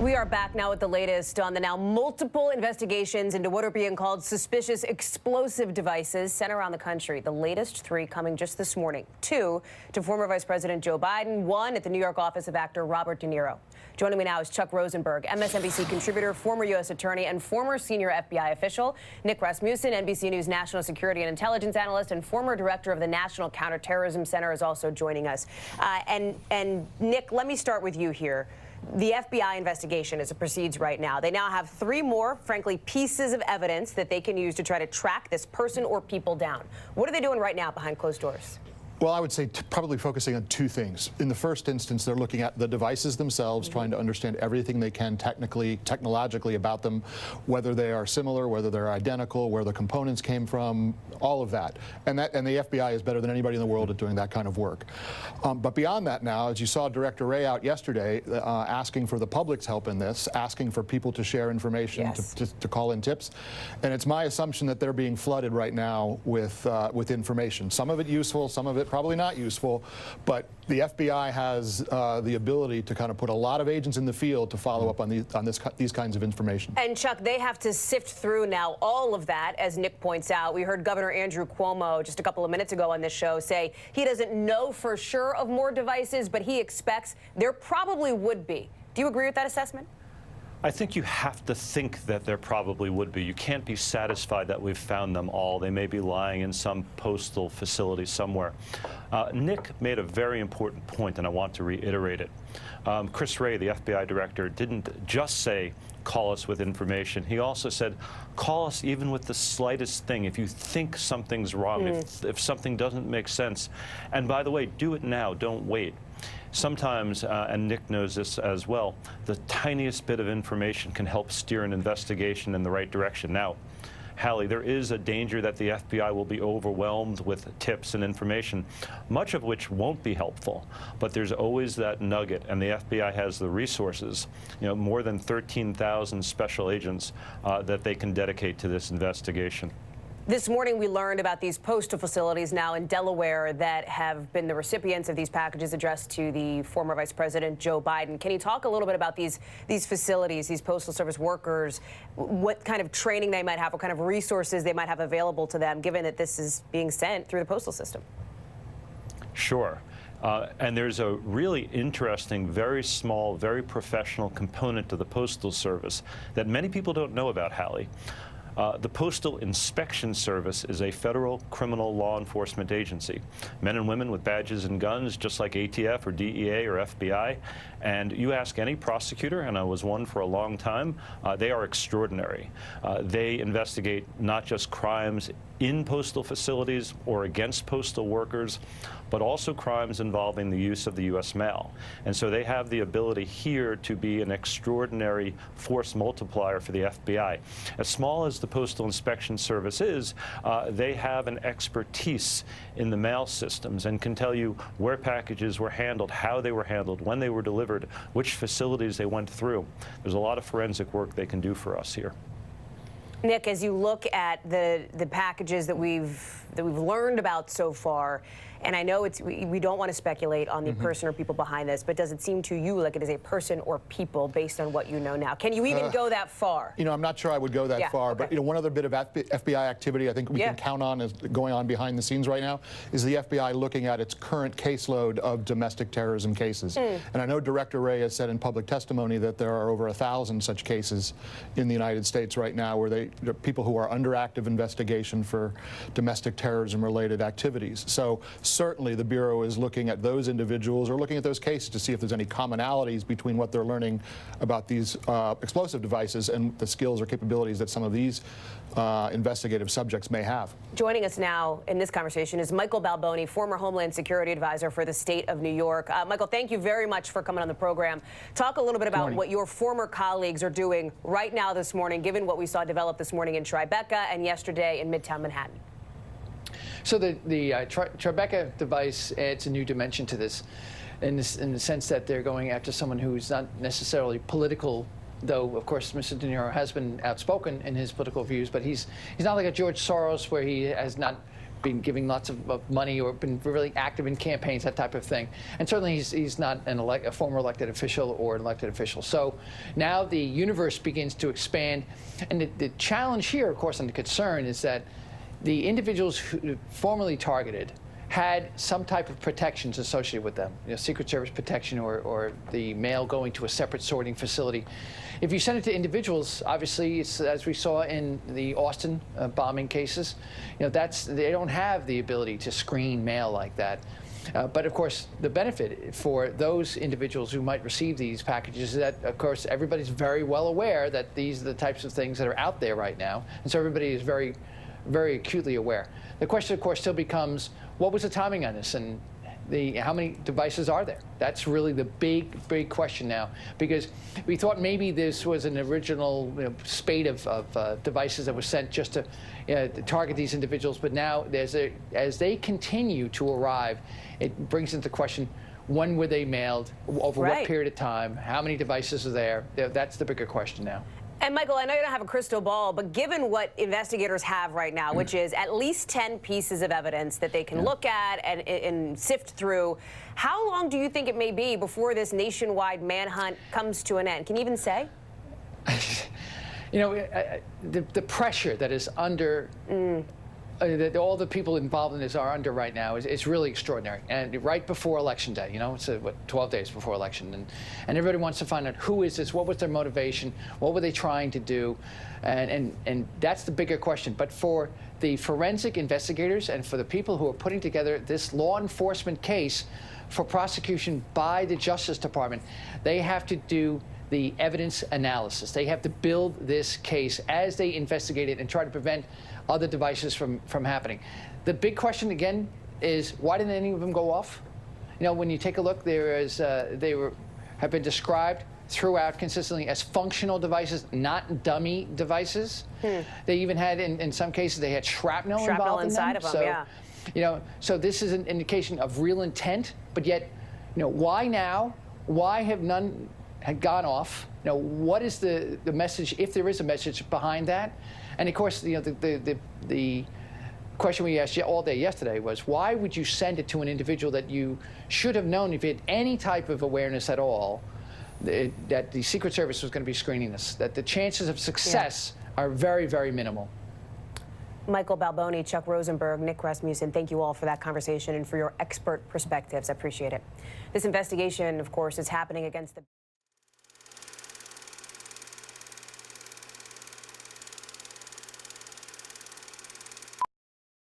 We are back now with the latest on the now multiple investigations into what are being called suspicious explosive devices sent around the country. The latest 3 coming just this morning. 2 to former Vice President Joe Biden, 1 at the New York office of actor Robert De Niro. Joining me now is Chuck Rosenberg, MSNBC contributor, former U.S. attorney, and former senior FBI official. Nick Rasmussen, NBC News national security and intelligence analyst and former director of the National Counterterrorism Center, is also joining us. And Nick, let me start with you here. The FBI investigation as it proceeds right now. They now have 3 more, frankly, pieces of evidence that they can use to try to track this person or people down. What are they doing right now behind closed doors? Well, I would say probably focusing on 2 things. In the first instance, they're looking at the devices themselves, trying to understand everything they can technologically about them, whether they are similar, whether they're identical, where the components came from, all of that. And the FBI is better than anybody in the world at doing that kind of work. But beyond that now, as you saw Director Wray out yesterday, asking for the public's help in this, asking for people to share information, yes, to call in tips. And it's my assumption that they're being flooded right now with information. Some of it useful, some of it probably not useful, but the FBI has the ability to kind of put a lot of agents in the field to follow up on these kinds of information. And Chuck, they have to sift through now all of that, as Nick points out. We heard Governor Andrew Cuomo just a couple of minutes ago on this show say he doesn't know for sure of more devices, but he expects there probably would be. Do you agree with that assessment? I think you have to think that there probably would be. You can't be satisfied that we've found them all. They may be lying in some postal facility somewhere. Nick made a very important point, and I want to reiterate it. Chris Wray, the FBI director, didn't just say, call us with information. He also said, call us even with the slightest thing. If you think something's wrong, if something doesn't make sense. And by the way, do it now, don't wait. Sometimes, and Nick knows this as well, the tiniest bit of information can help steer an investigation in the right direction. Now, Hallie, there is a danger that the FBI will be overwhelmed with tips and information, much of which won't be helpful. But there's always that nugget, and the FBI has the resources, more than 13,000 special agents that they can dedicate to this investigation. This morning, we learned about these postal facilities now in Delaware that have been the recipients of these packages addressed to the former Vice President Joe Biden. Can you talk a little bit about these facilities, these Postal Service workers, what kind of training they might have, what kind of resources they might have available to them, given that this is being sent through the postal system? Sure. And there's a really interesting, very small, very professional component to the Postal Service that many people don't know about, Hallie. The Postal Inspection Service is a federal criminal law enforcement agency. Men and women with badges and guns, just like ATF or DEA or FBI. And you ask any prosecutor, and I was one for a long time, they are extraordinary. They investigate not just crimes in postal facilities or against postal workers, but also crimes involving the use of the U.S. mail. And so they have the ability here to be an extraordinary force multiplier for the FBI. As small as the Postal Inspection Service is, they have an expertise in the mail systems and can tell you where packages were handled, how they were handled, when they were delivered, which facilities they went through. There's a lot of forensic work they can do for us here. Nick, as you look at the packages that we've learned about so far, and I know we don't want to speculate on the person or people behind this, but does it seem to you like it is a person or people based on what you know now? Can you even go that far? I'm not sure I would go that far, okay. But one other bit of FBI activity I think we can count on is going on behind the scenes right now is the FBI looking at its current caseload of domestic terrorism cases. And I know Director Wray has said in public testimony that there are over 1,000 such cases in the United States right now where there are people who are under active investigation for domestic terrorism-related activities. So certainly the Bureau is looking at those individuals or looking at those cases to see if there's any commonalities between what they're learning about these explosive devices and the skills or capabilities that some of these investigative subjects may have. Joining us now in this conversation is Michael Balboni, former Homeland Security Advisor for the state of New York. Michael, thank you very much for coming on the program. Talk a little bit about what your former colleagues are doing right now this morning, given what we saw develop this morning in Tribeca and yesterday in Midtown Manhattan. So the Tribeca device adds a new dimension to this in the sense that they're going after someone who's not necessarily political, though, of course, Mr. De Niro has been outspoken in his political views, but he's not like a George Soros where he has not been giving lots of money or been really active in campaigns, that type of thing. And certainly he's not a former elected official or an elected official. So now the universe begins to expand. And the challenge here, of course, and the concern is that the individuals who formerly targeted had some type of protections associated with them, Secret Service protection or the mail going to a separate sorting facility. If you send it to individuals, obviously, it's, as we saw in the Austin bombing cases, they don't have the ability to screen mail like that. But of course, the benefit for those individuals who might receive these packages is that, of course, everybody's very well aware that these are the types of things that are out there right now, and so everybody is very, very acutely aware. The question, of course, still becomes, what was the timing on this, and how many devices are there? That's really the big question now, because we thought maybe this was an original spate of devices that was sent just to target these individuals, but now as they continue to arrive, it brings into question, when were they mailed, over what period of time, how many devices are there? That's the bigger question now. And Michael, I know you don't have a crystal ball, but given what investigators have right now, which is at least 10 pieces of evidence that they can look at and sift through, how long do you think it may be before this nationwide manhunt comes to an end? Can you even say? The pressure that is under that all the people involved in this are under right now is really extraordinary. And right before Election Day, it's 12 days before election, and everybody wants to find out who is this, what was their motivation, what were they trying to do, and that's the bigger question. But for the forensic investigators and for the people who are putting together this law enforcement case for prosecution by the Justice Department, they have to do the evidence analysis. They have to build this case as they investigate it and try to prevent other devices from happening. The big question again is, why didn't any of them go off? When you take a look, have been described throughout consistently as functional devices, not dummy devices. They even had, in some cases, they had shrapnel involved inside in them. Of them, yeah. So this is an indication of real intent, but yet, why now? Why have none had gone off? What is the message, if there is a message behind that? And of course, the question we asked all day yesterday was, why would you send it to an individual that you should have known, if you had any type of awareness at all, that the Secret Service was going to be screening this, that the chances of success are very, very minimal. Michael Balboni, Chuck Rosenberg, Nick Rasmussen, thank you all for that conversation and for your expert perspectives. I appreciate it. This investigation, of course, is happening against the